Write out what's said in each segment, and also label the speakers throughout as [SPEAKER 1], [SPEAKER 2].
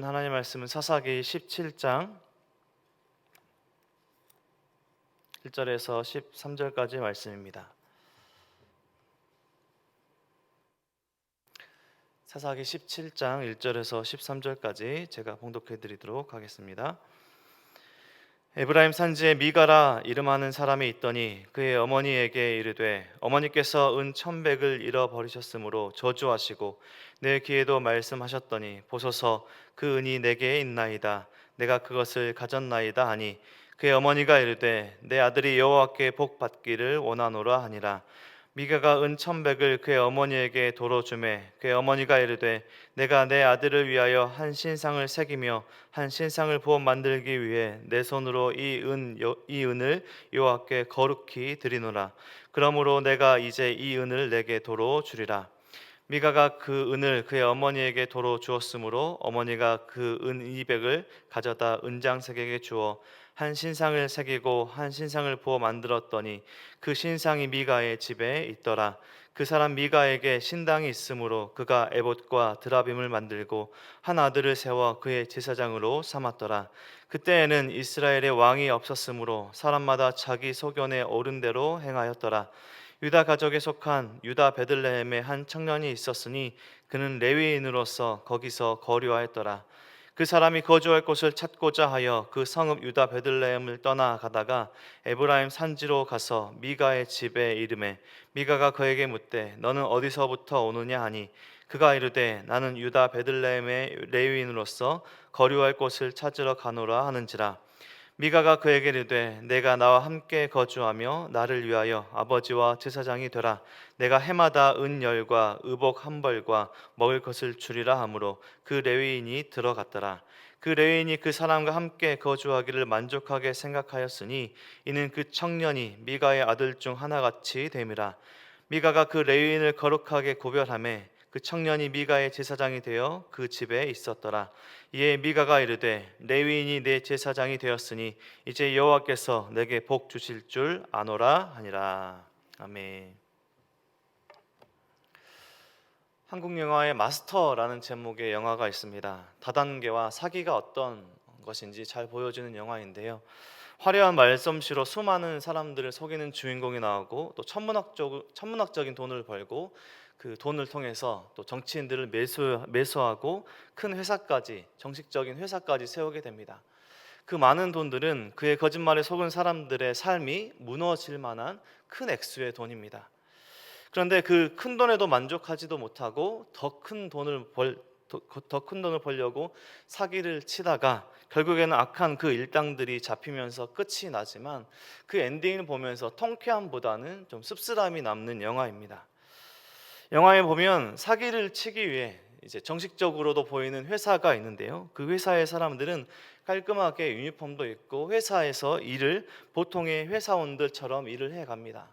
[SPEAKER 1] 하나님 말씀은 사사기 17장 1절에서 13절까지 말씀입니다. 사사기 17장 1절에서 13절까지 제가 봉독해 드리도록 하겠습니다. 에브라임 산지에 미가라 이름하는 사람이 있더니 그의 어머니에게 이르되 어머니께서 은 1,100을 잃어버리셨으므로 저주하시고 내 귀에도 말씀하셨더니 보소서 그 은이 내게 있나이다. 내가 그것을 가졌나이다 하니 그의 어머니가 이르되 내 아들이 여호와께 복 받기를 원하노라 하니라. 미가가 은 1,100을 그의 어머니에게 도로 주매 그의 어머니가 이르되 내가 내 아들을 위하여 한 신상을 새기며 한 신상을 부어 만들기 위해 내 손으로 이 은을 여호와께 거룩히 드리노라. 그러므로 내가 이제 이 은을 내게 도로 주리라. 미가가 그 은을 그의 어머니에게 도로 주었으므로 어머니가 그 은 200을 가져다 은장색에게 주어 한 신상을 새기고 한 신상을 부어 만들었더니 그 신상이 미가의 집에 있더라. 그 사람 미가에게 신당이 있으므로 그가 에봇과 드라빔을 만들고 한 아들을 세워 그의 제사장으로 삼았더라. 그때에는 이스라엘의 왕이 없었으므로 사람마다 자기 소견에 오른 대로 행하였더라. 유다 가족에 속한 유다 베들레헴에 한 청년이 있었으니 그는 레위인으로서 거기서 거류하였더라. 그 사람이 거주할 곳을 찾고자 하여 그 성읍 유다 베들레헴을 떠나가다가 에브라임 산지로 가서 미가의 집에 이르매 미가가 그에게 묻되 너는 어디서부터 오느냐 하니 그가 이르되 나는 유다 베들레헴의 레위인으로서 거류할 곳을 찾으러 가노라 하는지라. 미가가 그에게 이르되 내가 나와 함께 거주하며 나를 위하여 아버지와 제사장이 되라. 내가 해마다 은열과 의복 한 벌과 먹을 것을 주리라 하므로 그 레위인이 들어갔더라. 그 레위인이 그 사람과 함께 거주하기를 만족하게 생각하였으니 이는 그 청년이 미가의 아들 중 하나같이 됨이라. 미가가 그 레위인을 거룩하게 구별하매 그 청년이 미가의 제사장이 되어 그 집에 있었더라. 이에 미가가 이르되 레위인이 내 제사장이 되었으니 이제 여호와께서 내게 복 주실 줄 아노라 하니라. 아멘. 한국 영화의 마스터라는 제목의 영화가 있습니다. 다단계와 사기가 어떤 것인지 잘 보여주는 영화인데요. 화려한 말솜씨로 수많은 사람들을 속이는 주인공이 나오고 또 천문학적인 돈을 벌고 그 돈을 통해서 또 정치인들을 매수하고 큰 회사까지, 정식적인 회사까지 세우게 됩니다. 그 많은 돈들은 그의 거짓말에 속은 사람들의 삶이 무너질 만한 큰 액수의 돈입니다. 그런데 그 큰 돈에도 만족하지도 못하고 더 큰 돈을 벌려고 사기를 치다가 결국에는 악한 그 일당들이 잡히면서 끝이 나지만 그 엔딩을 보면서 통쾌함보다는 좀 씁쓸함이 남는 영화입니다. 영화에 보면 사기를 치기 위해 이제 정식적으로도 보이는 회사가 있는데요. 그 회사의 사람들은 깔끔하게 유니폼도 입고 회사에서 일을 보통의 회사원들처럼 일을 해갑니다.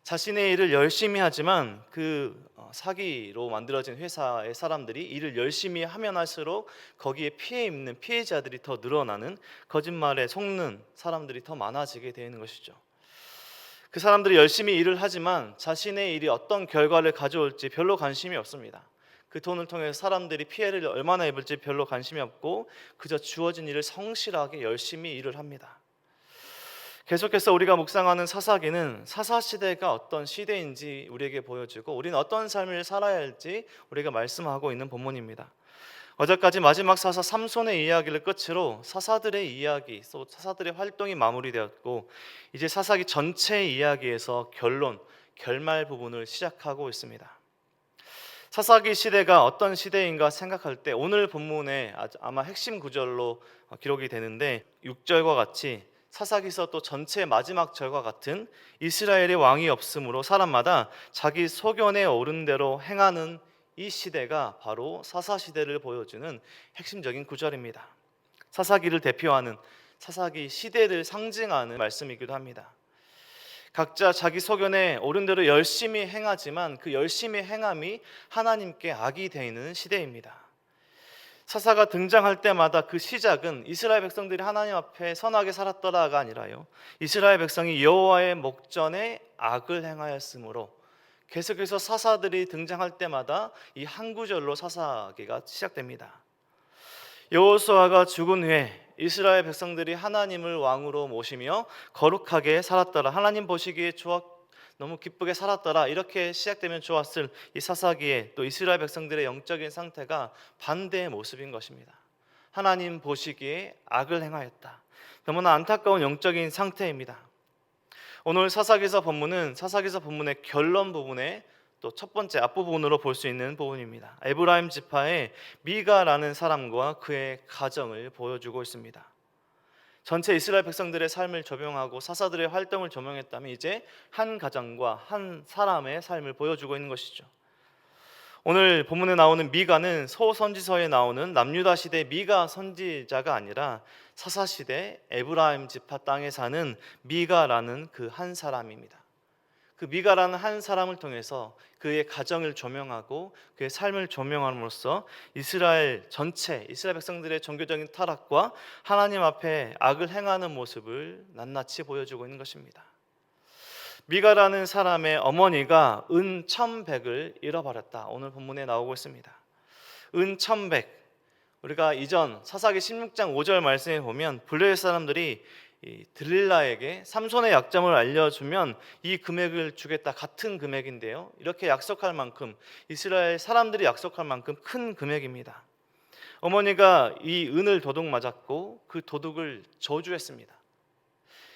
[SPEAKER 1] 자신의 일을 열심히 하지만 그 사기로 만들어진 회사의 사람들이 일을 열심히 하면 할수록 거기에 피해 입는 피해자들이 더 늘어나는, 거짓말에 속는 사람들이 더 많아지게 되는 것이죠. 그 사람들이 열심히 일을 하지만 자신의 일이 어떤 결과를 가져올지 별로 관심이 없습니다. 그 돈을 통해서 사람들이 피해를 얼마나 입을지 별로 관심이 없고 그저 주어진 일을 성실하게 열심히 일을 합니다. 계속해서 우리가 묵상하는 사사기는 사사시대가 어떤 시대인지 우리에게 보여주고 우리는 어떤 삶을 살아야 할지 우리가 말씀하고 있는 본문입니다. 어제까지 마지막 사사 삼손의 이야기를 끝으로 사사들의 이야기, 또 사사들의 활동이 마무리되었고 이제 사사기 전체의 이야기에서 결말 부분을 시작하고 있습니다. 사사기 시대가 어떤 시대인가 생각할 때 오늘 본문에 아마 핵심 구절로 기록이 되는데 6절과 같이 사사기서 또 전체 마지막 절과 같은 이스라엘의 왕이 없으므로 사람마다 자기 소견에 오른 대로 행하는 이 시대가 바로 사사시대를 보여주는 핵심적인 구절입니다. 사사기를 대표하는 사사기 시대를 상징하는 말씀이기도 합니다. 각자 자기 소견에 오른 대로 열심히 행하지만 그 열심히 행함이 하나님께 악이 되는 시대입니다. 사사가 등장할 때마다 그 시작은 이스라엘 백성들이 하나님 앞에 선하게 살았더라가 아니라요, 이스라엘 백성이 여호와의 목전에 악을 행하였으므로 계속해서 사사들이 등장할 때마다 이 한 구절로 사사기가 시작됩니다. 여호수아가 죽은 후에 이스라엘 백성들이 하나님을 왕으로 모시며 거룩하게 살았더라. 하나님 보시기에 너무 기쁘게 살았더라. 이렇게 시작되면 좋았을 이 사사기에 또 이스라엘 백성들의 영적인 상태가 반대의 모습인 것입니다. 하나님 보시기에 악을 행하였다. 너무나 안타까운 영적인 상태입니다. 오늘 사사기서 본문의 결론 부분에 또 첫 번째 앞부분으로 볼 수 있는 부분입니다. 에브라임 지파의 미가라는 사람과 그의 가정을 보여주고 있습니다. 전체 이스라엘 백성들의 삶을 조명하고 사사들의 활동을 조명했다면 이제 한 가정과 한 사람의 삶을 보여주고 있는 것이죠. 오늘 본문에 나오는 미가는 소선지서에 나오는 남유다 시대 미가 선지자가 아니라 사사 시대 에브라임 지파 땅에 사는 미가라는 그 한 사람입니다. 그 미가라는 한 사람을 통해서 그의 가정을 조명하고 그의 삶을 조명함으로써 이스라엘 백성들의 종교적인 타락과 하나님 앞에 악을 행하는 모습을 낱낱이 보여주고 있는 것입니다. 미가라는 사람의 어머니가 은 1,100을 잃어버렸다. 오늘 본문에 나오고 있습니다. 은 1,100. 우리가 이전 사사기 16장 5절 말씀에 보면 블레셋 사람들이 이 들릴라에게 삼손의 약점을 알려주면 이 금액을 주겠다, 같은 금액인데요, 이렇게 약속할 만큼, 이스라엘 사람들이 약속할 만큼 큰 금액입니다. 어머니가 이 은을 도둑 맞았고 그 도둑을 저주했습니다.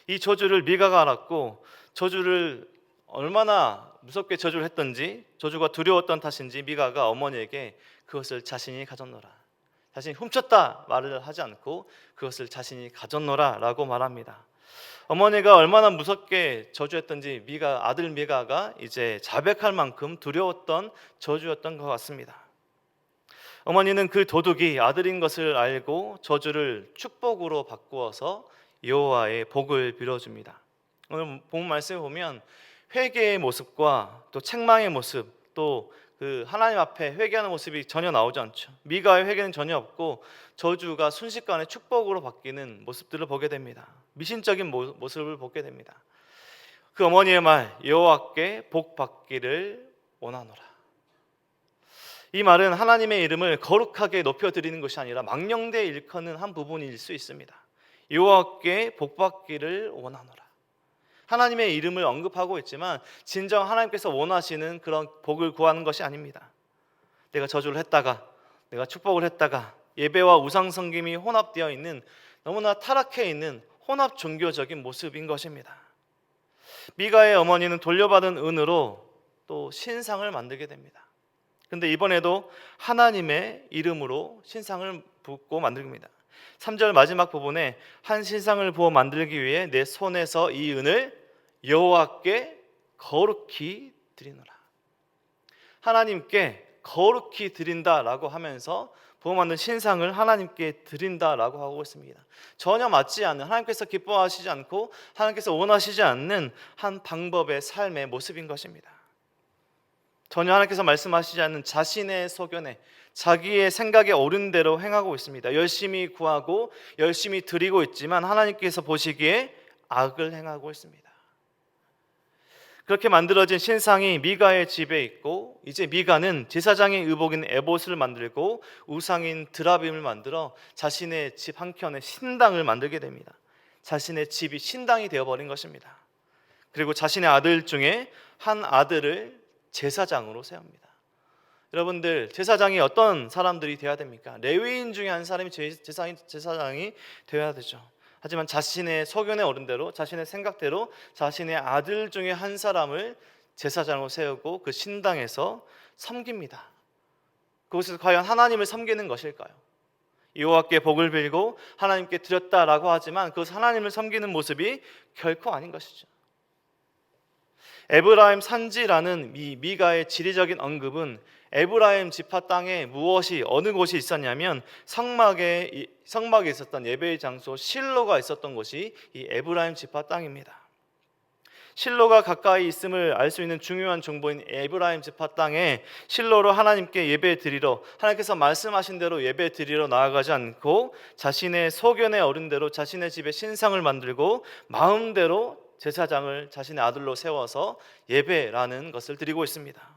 [SPEAKER 1] 이 저주를 미가가 알았고 저주를 얼마나 무섭게 저주를 했던지, 저주가 두려웠던 탓인지 미가가 어머니에게 그것을 자신이 가졌노라, 자신이 훔쳤다 말을 하지 않고 그것을 자신이 가졌노라 라고 말합니다. 어머니가 얼마나 무섭게 저주했던지 아들 미가가 이제 자백할 만큼 두려웠던 저주였던 것 같습니다. 어머니는 그 도둑이 아들인 것을 알고 저주를 축복으로 바꾸어서 여호와의 복을 빌어줍니다. 오늘 본 말씀을 보면 회개의 모습과 또 책망의 모습, 또 그 하나님 앞에 회개하는 모습이 전혀 나오지 않죠. 미가의 회개는 전혀 없고 저주가 순식간에 축복으로 바뀌는 모습들을 보게 됩니다. 미신적인 모습을 보게 됩니다. 그 어머니의 말, 여호와께 복 받기를 원하노라. 이 말은 하나님의 이름을 거룩하게 높여드리는 것이 아니라 망령되이 일컫는 한 부분일 수 있습니다. 여호와께 복 받기를 원하노라. 하나님의 이름을 언급하고 있지만 진정 하나님께서 원하시는 그런 복을 구하는 것이 아닙니다. 내가 저주를 했다가, 내가 축복을 했다가, 예배와 우상 섬김이 혼합되어 있는, 너무나 타락해 있는 혼합 종교적인 모습인 것입니다. 미가의 어머니는 돌려받은 은으로 또 신상을 만들게 됩니다. 그런데 이번에도 하나님의 이름으로 신상을 붓고 만듭니다. 3절 마지막 부분에 한 신상을 부어 만들기 위해 내 손에서 이 은을 여호와께 거룩히 드리노라. 하나님께 거룩히 드린다라고 하면서 부어 만든 신상을 하나님께 드린다라고 하고 있습니다. 전혀 맞지 않는, 하나님께서 기뻐하시지 않고 하나님께서 원하시지 않는 한 방법의 삶의 모습인 것입니다. 전혀 하나님께서 말씀하시지 않는 자신의 소견에, 자기의 생각에 옳은 대로 행하고 있습니다. 열심히 구하고 열심히 드리고 있지만 하나님께서 보시기에 악을 행하고 있습니다. 그렇게 만들어진 신상이 미가의 집에 있고, 이제 미가는 제사장의 의복인 에봇을 만들고 우상인 드라빔을 만들어 자신의 집 한켠에 신당을 만들게 됩니다. 자신의 집이 신당이 되어버린 것입니다. 그리고 자신의 아들 중에 한 아들을 제사장으로 세웁니다. 여러분들, 제사장이 어떤 사람들이 되어야 됩니까? 레위인 중에 한 사람이 제사장이 되어야 되죠. 하지만 자신의 소견에 오른 대로, 자신의 생각대로 자신의 아들 중에 한 사람을 제사장으로 세우고 그 신당에서 섬깁니다. 그것에서 과연 하나님을 섬기는 것일까요? 여호와께 복을 빌고 하나님께 드렸다라고 하지만 그것은 하나님을 섬기는 모습이 결코 아닌 것이죠. 에브라임 산지라는 이 미가의 지리적인 언급은 에브라임 지파 땅에 어느 곳이 있었냐면 성막에 있었던 예배의 장소 실로가 있었던 곳이 이 에브라임 지파 땅입니다. 실로가 가까이 있음을 알 수 있는 중요한 정보인 에브라임 지파 땅에 실로로 하나님께 예배 드리러, 하나님께서 말씀하신 대로 예배 드리러 나아가지 않고 자신의 소견에 어른 대로 자신의 집에 신상을 만들고 마음대로 제사장을 자신의 아들로 세워서 예배라는 것을 드리고 있습니다.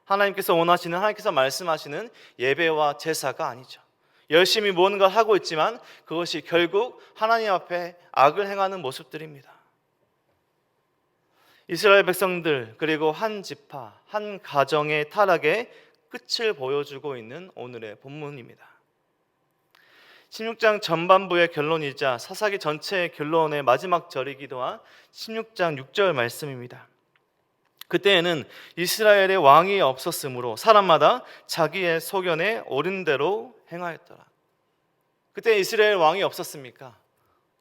[SPEAKER 1] 하나님께서 원하시는, 하나님께서 말씀하시는 예배와 제사가 아니죠. 열심히 무언가 하고 있지만 그것이 결국 하나님 앞에 악을 행하는 모습들입니다. 이스라엘 백성들 그리고 한 지파, 한 가정의 타락의 끝을 보여주고 있는 오늘의 본문입니다. 16장 전반부의 결론이자 사사기 전체의 결론의 마지막 절이기도 한 16장 6절 말씀입니다. 그때에는 이스라엘의 왕이 없었으므로 사람마다 자기의 소견에 옳은 대로 행하였더라. 그때 이스라엘 왕이 없었습니까?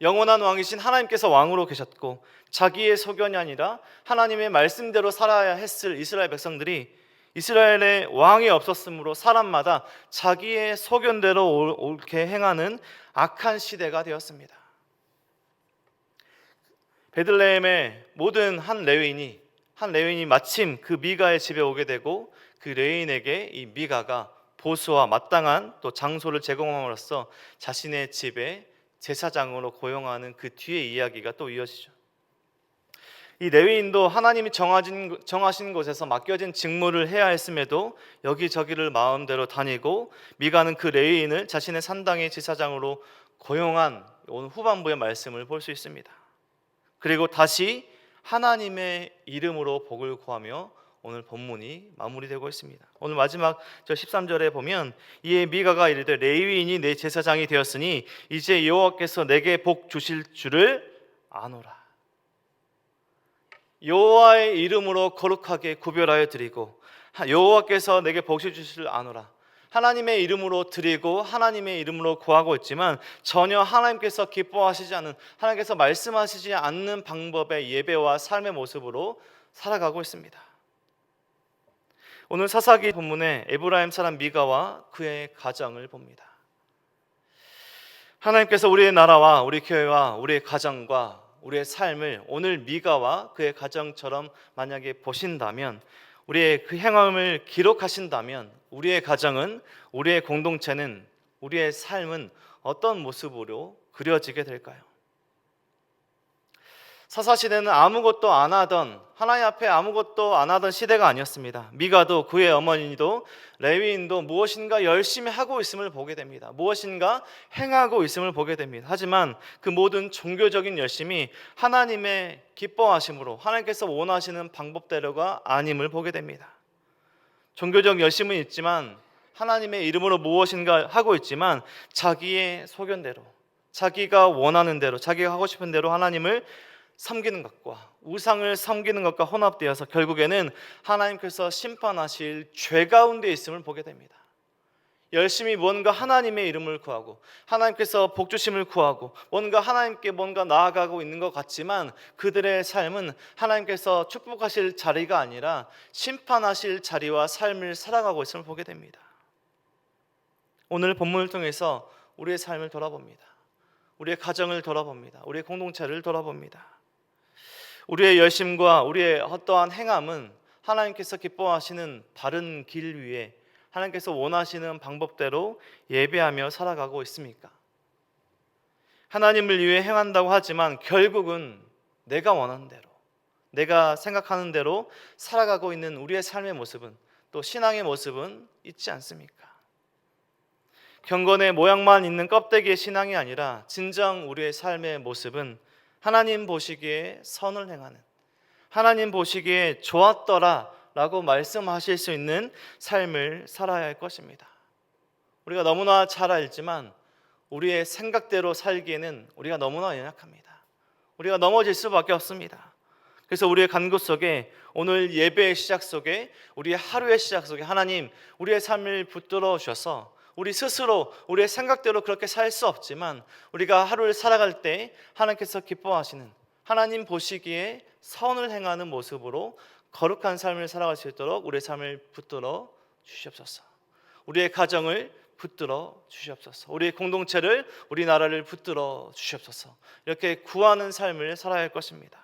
[SPEAKER 1] 영원한 왕이신 하나님께서 왕으로 계셨고 자기의 소견이 아니라 하나님의 말씀대로 살아야 했을 이스라엘 백성들이 이스라엘의 왕이 없었으므로 사람마다 자기의 소견대로 옳게 행하는 악한 시대가 되었습니다. 베들레헴의 모든 한 레위인이 마침 그 미가의 집에 오게 되고 그 레위인에게 이 미가가 보수와 마땅한 또 장소를 제공함으로써 자신의 집에 제사장으로 고용하는 그 뒤의 이야기가 또 이어지죠. 이 레위인도 하나님이 정하신 곳에서 맡겨진 직무를 해야 했음에도 여기저기를 마음대로 다니고 미가는 그 레위인을 자신의 산당의 제사장으로 고용한 오늘 후반부의 말씀을 볼 수 있습니다. 그리고 다시 하나님의 이름으로 복을 구하며 오늘 본문이 마무리되고 있습니다. 오늘 마지막 저 13절에 보면 이에 미가가 이르되 레위인이 내 제사장이 되었으니 이제 여호와께서 내게 복 주실 줄을 아노라. 여호와의 이름으로 거룩하게 구별하여 드리고 여호와께서 내게 복 주실 줄 아노라. 하나님의 이름으로 드리고 하나님의 이름으로 구하고 있지만 전혀 하나님께서 기뻐하시지 않는, 하나님께서 말씀하시지 않는 방법의 예배와 삶의 모습으로 살아가고 있습니다. 오늘 사사기 본문에 에브라임 사람 미가와 그의 가정을 봅니다. 하나님께서 우리의 나라와 우리 교회와 우리의 가정과 우리의 삶을 오늘 미가와 그의 가정처럼 만약에 보신다면, 우리의 그 행함을 기록하신다면 우리의 가정은, 우리의 공동체는, 우리의 삶은 어떤 모습으로 그려지게 될까요? 사사시대는 아무것도 안 하던, 하나님 앞에 아무것도 안 하던 시대가 아니었습니다. 미가도 그의 어머니도 레위인도 무엇인가 열심히 하고 있음을 보게 됩니다. 무엇인가 행하고 있음을 보게 됩니다. 하지만 그 모든 종교적인 열심이 하나님의 기뻐하심으로 하나님께서 원하시는 방법대로가 아님을 보게 됩니다. 종교적 열심은 있지만 하나님의 이름으로 무엇인가 하고 있지만 자기의 소견대로, 자기가 원하는 대로, 자기가 하고 싶은 대로 하나님을 섬기는 것과 우상을 섬기는 것과 혼합되어서 결국에는 하나님께서 심판하실 죄 가운데 있음을 보게 됩니다. 열심히 뭔가 하나님의 이름을 구하고 하나님께서 복주심을 구하고 뭔가 하나님께 뭔가 나아가고 있는 것 같지만 그들의 삶은 하나님께서 축복하실 자리가 아니라 심판하실 자리와 삶을 살아가고 있음을 보게 됩니다. 오늘 본문을 통해서 우리의 삶을 돌아봅니다. 우리의 가정을 돌아봅니다. 우리의 공동체를 돌아봅니다. 우리의 열심과 우리의 어떠한 행함은 하나님께서 기뻐하시는 바른 길 위에 하나님께서 원하시는 방법대로 예배하며 살아가고 있습니까? 하나님을 위해 행한다고 하지만 결국은 내가 원하는 대로, 내가 생각하는 대로 살아가고 있는 우리의 삶의 모습은, 또 신앙의 모습은 있지 않습니까? 경건의 모양만 있는 껍데기의 신앙이 아니라 진정 우리의 삶의 모습은 하나님 보시기에 선을 행하는, 하나님 보시기에 좋았더라 라고 말씀하실 수 있는 삶을 살아야 할 것입니다. 우리가 너무나 잘 알지만 우리의 생각대로 살기에는 우리가 너무나 연약합니다. 우리가 넘어질 수밖에 없습니다. 그래서 우리의 간구 속에, 오늘 예배의 시작 속에, 우리의 하루의 시작 속에 하나님 우리의 삶을 붙들어 주셔서 우리 스스로 우리의 생각대로 그렇게 살 수 없지만 우리가 하루를 살아갈 때 하나님께서 기뻐하시는, 하나님 보시기에 선을 행하는 모습으로 거룩한 삶을 살아갈 수 있도록 우리의 삶을 붙들어 주시옵소서. 우리의 가정을 붙들어 주시옵소서. 우리의 공동체를, 우리 나라를 붙들어 주시옵소서. 이렇게 구하는 삶을 살아야 할 것입니다.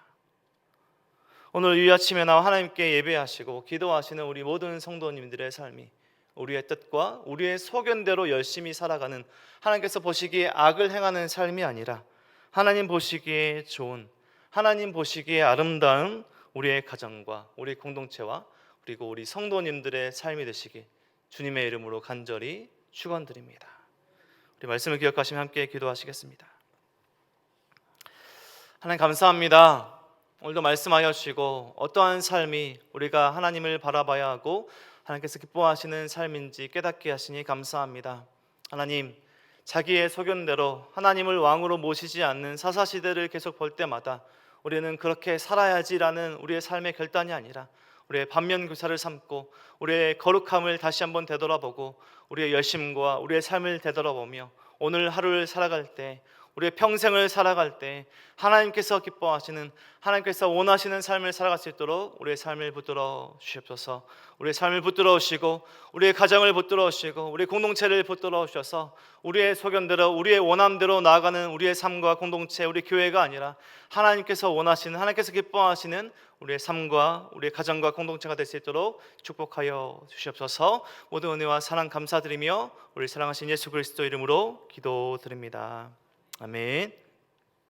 [SPEAKER 1] 오늘 이 아침에 나와 하나님께 예배하시고 기도하시는 우리 모든 성도님들의 삶이 우리의 뜻과 우리의 소견대로 열심히 살아가는, 하나님께서 보시기에 악을 행하는 삶이 아니라 하나님 보시기에 좋은, 하나님 보시기에 아름다운 우리의 가정과 우리 공동체와 그리고 우리 성도님들의 삶이 되시길 주님의 이름으로 간절히 축원드립니다. 우리 말씀을 기억하시며 함께 기도하시겠습니다. 하나님 감사합니다. 오늘도 말씀하여 주시고 어떠한 삶이 우리가 하나님을 바라봐야 하고 하나님께서 기뻐하시는 삶인지 깨닫게 하시니 감사합니다. 하나님, 자기의 소견대로 하나님을 왕으로 모시지 않는 사사시대를 계속 볼 때마다 우리는 그렇게 살아야지라는 우리의 삶의 결단이 아니라 우리의 반면교사를 삼고 우리의 거룩함을 다시 한번 되돌아보고 우리의 열심과 우리의 삶을 되돌아보며 오늘 하루를 살아갈 때, 우리의 평생을 살아갈 때 하나님께서 기뻐하시는, 하나님께서 원하시는 삶을 살아갈 수 있도록 우리의 삶을 붙들어 주시옵소서. 우리의 삶을 붙들어 주시고 우리의 가정을 붙들어 주시고 우리의 공동체를 붙들어 주셔서 우리의 소견대로 우리의 원함대로 나아가는 우리의 삶과 공동체, 우리 교회가 아니라 하나님께서 원하시는, 하나님께서 기뻐하시는 우리의 삶과 우리의 가정과 공동체가 될 수 있도록 축복하여 주시옵소서. 모든 은혜와 사랑 감사드리며 우리 사랑하신 예수 그리스도 이름으로 기도드립니다. 아멘.